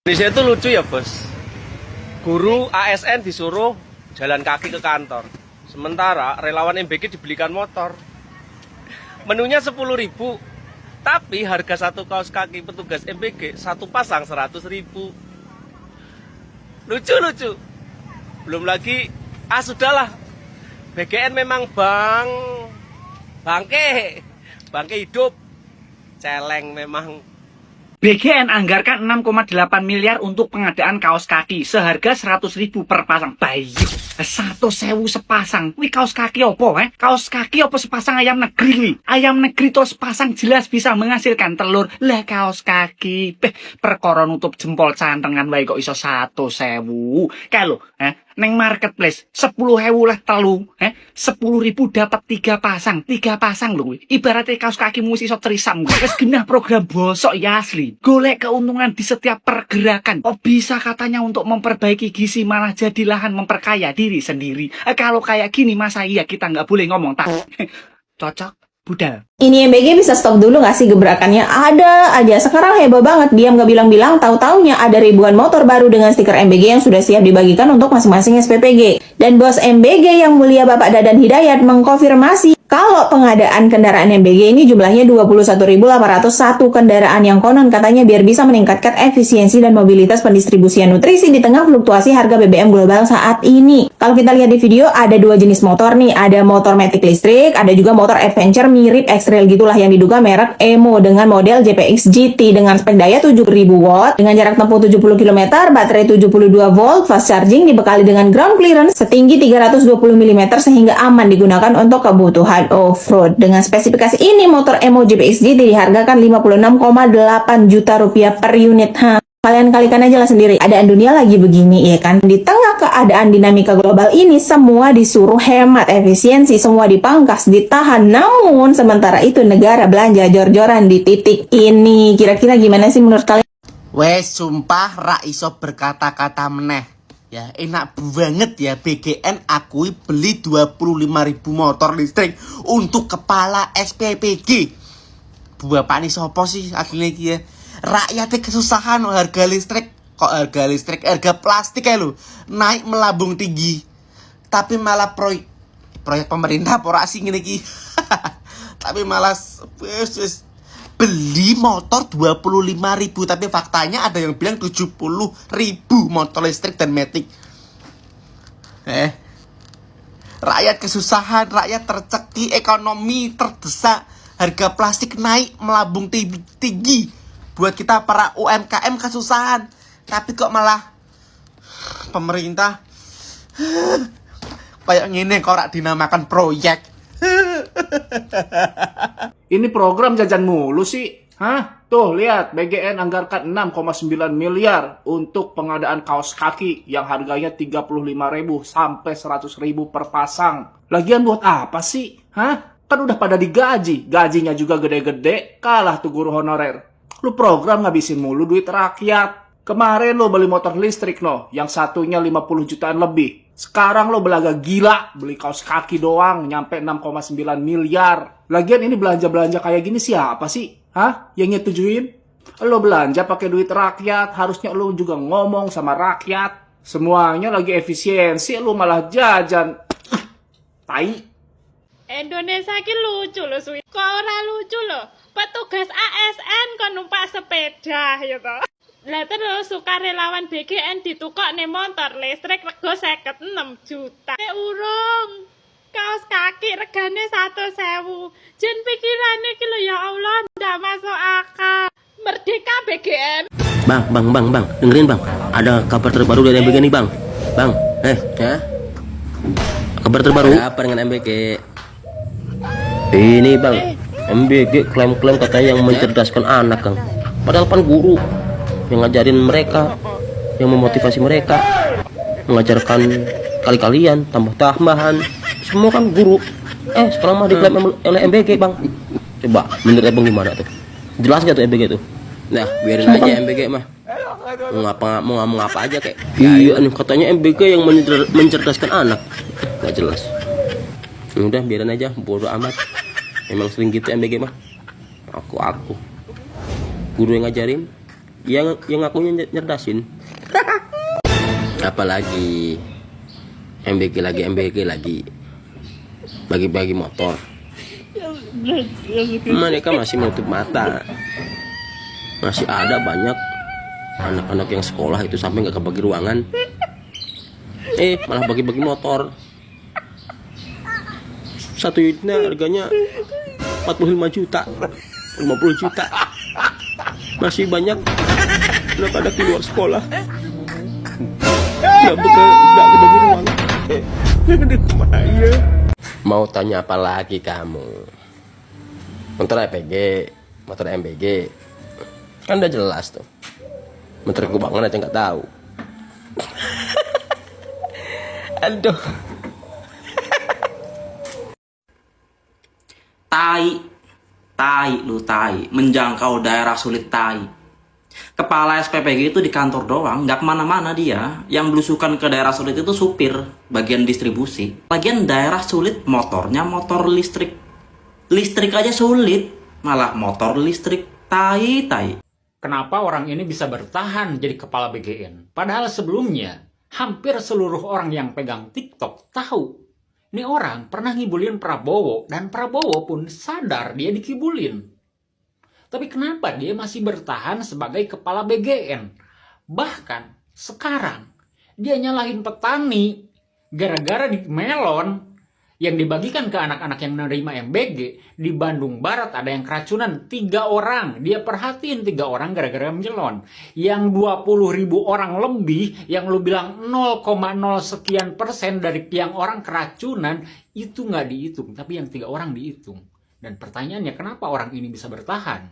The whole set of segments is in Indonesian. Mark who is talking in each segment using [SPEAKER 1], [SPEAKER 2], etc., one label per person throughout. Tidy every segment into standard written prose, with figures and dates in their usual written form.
[SPEAKER 1] Indonesia itu lucu ya bos. Guru ASN disuruh jalan kaki ke kantor, sementara relawan MBG dibelikan motor. Menunya 10.000, tapi harga satu kaos kaki petugas MBG satu pasang 100.000. Lucu. Belum lagi, sudahlah. BGN memang bangke hidup. Celeng memang.
[SPEAKER 2] BGN anggarkan 6,8 miliar untuk pengadaan kaos kaki seharga 100.000 per pasang. Bayu, 100.000 sepasang. Wih, kaos kaki opo, Kaos kaki opo sepasang ayam negeri nih? Ayam negeri to sepasang jelas bisa menghasilkan telur. Lah kaos kaki, perkara nutup jempol cantengan wae kok iso 100.000. Kae lho, neng marketplace 10.000 lah telu, 10.000 dapat 3 pasang. 3 pasang lho. Ibaratnya kaos kakimu iso trisam. Wis genah program bosok ya asli. Golek keuntungan di setiap pergerakan. Oh bisa katanya untuk memperbaiki gizi malah jadi lahan memperkaya diri sendiri. Kalau kayak gini masa iya kita nggak boleh ngomong tak? Cocok, budal.
[SPEAKER 3] Ini MBG bisa stop dulu nggak sih gebrakannya? Ada aja. Sekarang heboh banget. Diam nggak bilang-bilang, tahu-taunya ada ribuan motor baru dengan stiker MBG yang sudah siap dibagikan untuk masing-masing SPPG. Dan bos MBG yang mulia Bapak Dadan Hidayat mengkonfirmasi kalau pengadaan kendaraan MBG ini jumlahnya 21.801 kendaraan yang konon katanya biar bisa meningkatkan efisiensi dan mobilitas pendistribusian nutrisi di tengah fluktuasi harga BBM global saat ini. Kalau kita lihat di video ada 2 jenis motor nih, ada motor matic listrik, ada juga motor adventure mirip X-Trail gitulah yang diduga merek Emo dengan model JPX GT dengan spek daya 7.000 watt dengan jarak tempuh 70 km, baterai 72 volt, fast charging, dibekali dengan ground clearance setinggi 320 mm sehingga aman digunakan untuk kebutuhan off-road. Dengan spesifikasi ini, motor Emo JPX GT dihargakan 56,8 juta rupiah per unit. Kalian kalikan aja lah sendiri. Keadaan dunia lagi begini, ya kan? Di tengah keadaan dinamika global ini, semua disuruh hemat efisiensi, semua dipangkas, ditahan. Namun, sementara itu negara belanja jor-joran di titik ini. Kira-kira gimana sih menurut kalian?
[SPEAKER 4] Wes, sumpah ra iso berkata-kata meneh. Ya, enak banget ya BGN akui beli 25.000 motor listrik untuk kepala SPPG. Bapak nih sopo sih akhirnya ya. Rakyatnya kesusahan harga listrik. Kok harga plastik ya lo naik melambung tinggi. Tapi malah proyek pemerintah porasi ngene iki. Tapi malah beli motor 25.000, tapi faktanya ada yang bilang 70.000 motor listrik dan matic. Rakyat kesusahan, rakyat tercekik, ekonomi terdesak, harga plastik naik melambung tinggi. Buat kita para UMKM kesusahan, tapi kok malah pemerintah kayak gini kok rak dinamakan proyek.
[SPEAKER 2] Ini program jajan mulu sih. Tuh lihat, BGN anggarkan 6,9 miliar untuk pengadaan kaos kaki yang harganya 35.000 sampai 100.000 per pasang. Lagian buat apa sih? Kan udah pada digaji, gajinya juga gede-gede, kalah tuh guru honorer. Lu program ngabisin mulu duit rakyat. Kemarin lo beli motor listrik yang satunya 50 jutaan lebih. Sekarang lo belaga gila, beli kaos kaki doang, nyampe 6,9 miliar. Lagian ini belanja-belanja kayak gini siapa sih? Yang nyetujuin? Lo belanja pakai duit rakyat, harusnya lo juga ngomong sama rakyat. Semuanya lagi efisiensi, lo malah jajan. Tai.
[SPEAKER 5] Indonesia ki lucu loh, Swi. Kok ora lucu loh? Petugas ASN kok numpak sepeda ya toh. Lah terus sukarelawan BGN ditukok nih motor listrik rego 56 juta. Urung. Kaos kaki regane 100.000. Jen pikirane ki lho ya Allah ndak masuk akal. Merdeka BGN.
[SPEAKER 6] Bang, dengerin bang. Ada kabar terbaru dari MBG nih bang. Bang, kabar terbaru. Ada apa dengan MBG? Ini bang, MBG klaim-klaim katanya yang mencerdaskan anak kang. Padahal kan guru yang ngajarin mereka, yang memotivasi mereka, mengajarkan kali-kalian, tambah-tambahan, semua kan guru. Sekarang mah diklaim oleh MBG bang. Coba menurut abang gimana tuh? Jelas gak tuh MBG tuh? Nah biarin aja MBG mah. Mau ngomong apa aja kayak. Iya nih katanya MBG yang mencerdaskan anak. Gak jelas. Udah biarin aja, bodo amat. Emang sering gitu MBG mah. Aku guru yang ngajarin, yang akunya nyerdasin. Apalagi MBG lagi bagi-bagi motor. Mereka masih menutup mata. Masih ada banyak anak-anak yang sekolah itu sampai nggak kebagi ruangan, malah bagi-bagi motor. Satu unitnya harganya 45 juta, 50 juta. Masih banyak anak-anak di luar sekolah nggak kebagi ruangan. Mau tanya apa lagi kamu? Motor EPG, motor MBG, kan udah jelas tuh. Motor keuangan aja nggak tahu. Aduh.
[SPEAKER 7] Tai, menjangkau daerah sulit tai. Kepala SPPG itu di kantor doang, nggak kemana-mana dia. Yang belusukan ke daerah sulit itu supir, bagian distribusi. Bagian daerah sulit, motornya motor listrik. Listrik aja sulit, malah motor listrik. Tai.
[SPEAKER 8] Kenapa orang ini bisa bertahan jadi kepala BGN? Padahal sebelumnya, hampir seluruh orang yang pegang TikTok tahu ini orang pernah ngibulin Prabowo, dan Prabowo pun sadar dia dikibulin. Tapi kenapa dia masih bertahan sebagai kepala BGN? Bahkan sekarang dia nyalahin petani gara-gara di melon yang dibagikan ke anak-anak yang menerima MBG. Di Bandung Barat ada yang keracunan 3 orang. Dia perhatiin 3 orang gara-gara melon. Yang 20.000 orang lebih, yang lu bilang 0,0 sekian persen dari yang orang keracunan, itu nggak dihitung. Tapi yang 3 orang dihitung. Dan pertanyaannya, kenapa orang ini bisa bertahan?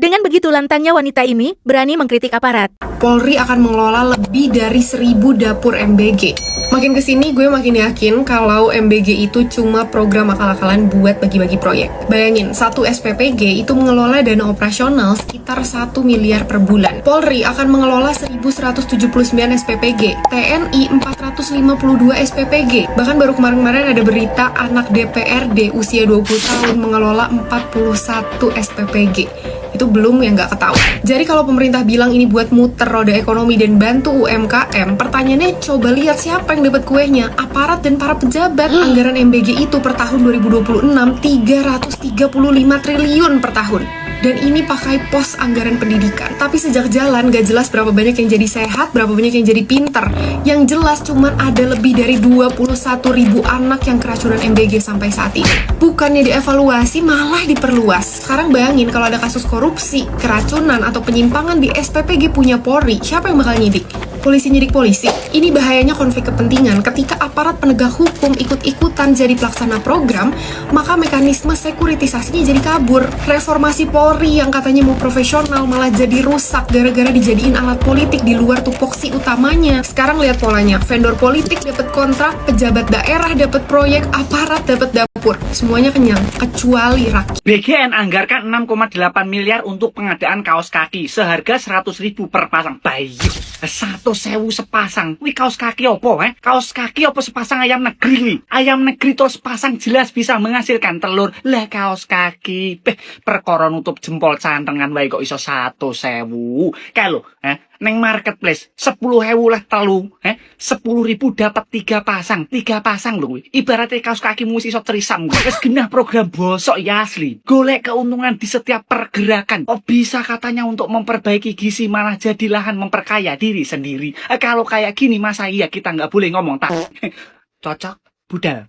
[SPEAKER 9] Dengan begitu lantangnya wanita ini berani mengkritik aparat.
[SPEAKER 10] Polri akan mengelola lebih dari 1000 dapur MBG. Makin kesini gue makin yakin kalau MBG itu cuma program akal-akalan buat bagi-bagi proyek. Bayangin, satu SPPG itu mengelola dana operasional sekitar 1 miliar per bulan. Polri akan mengelola 1179 SPPG, TNI 452 SPPG. Bahkan baru kemarin-kemarin ada berita anak DPRD usia 20 tahun mengelola 41 SPPG. Itu belum yang nggak ketahuan. Jadi kalau pemerintah bilang ini buat muter roda ekonomi dan bantu UMKM, pertanyaannya coba lihat siapa yang dapat kuenya, aparat dan para pejabat. Anggaran MBG itu per tahun 2026 335 triliun per tahun. Dan ini pakai pos anggaran pendidikan. Tapi sejak jalan gak jelas berapa banyak yang jadi sehat, berapa banyak yang jadi pinter. Yang jelas cuman ada lebih dari 21.000 anak yang keracunan MBG sampai saat ini. Bukannya dievaluasi, malah diperluas. Sekarang bayangin kalau ada kasus korupsi, keracunan, atau penyimpangan di SPPG punya Polri, siapa yang bakal nyidik? Polisi nyidik polisi. Ini bahayanya konflik kepentingan. Ketika aparat penegak hukum ikut-ikutan jadi pelaksana program, maka mekanisme sekuritisasinya jadi kabur. Reformasi Polri yang katanya mau profesional malah jadi rusak gara-gara dijadiin alat politik di luar tupoksi utamanya. Sekarang lihat polanya, vendor politik dapat kontrak, pejabat daerah dapat proyek, aparat dapat dapur. Semuanya kenyang, kecuali rakyat.
[SPEAKER 11] BGN anggarkan 6,8 miliar untuk pengadaan kaos kaki seharga 100.000 per pasang. Bayu, 100.000 sepasang. Wih, kaos kaki opo, Kaos kaki opo sepasang ayam negeri? Ayam negeri terus sepasang jelas bisa menghasilkan telur. Lah kaos kaki, perkara nutup jempol cantengan wae kok iso 100.000. Kalau, neng marketplace 10.000 lah telu, 10.000 dapat 3 pasang. 3 pasang lho kuwi. Ibaratnya kaos kaki mesti iso trisam. Wis genah program bosok ya asli. Golek keuntungan di setiap pergerakan. Oh bisa katanya untuk memperbaiki gizi malah jadi lahan memperkaya diri sendiri. Kalau kayak gini masa iya kita nggak boleh ngomong tak? Cocok, budal.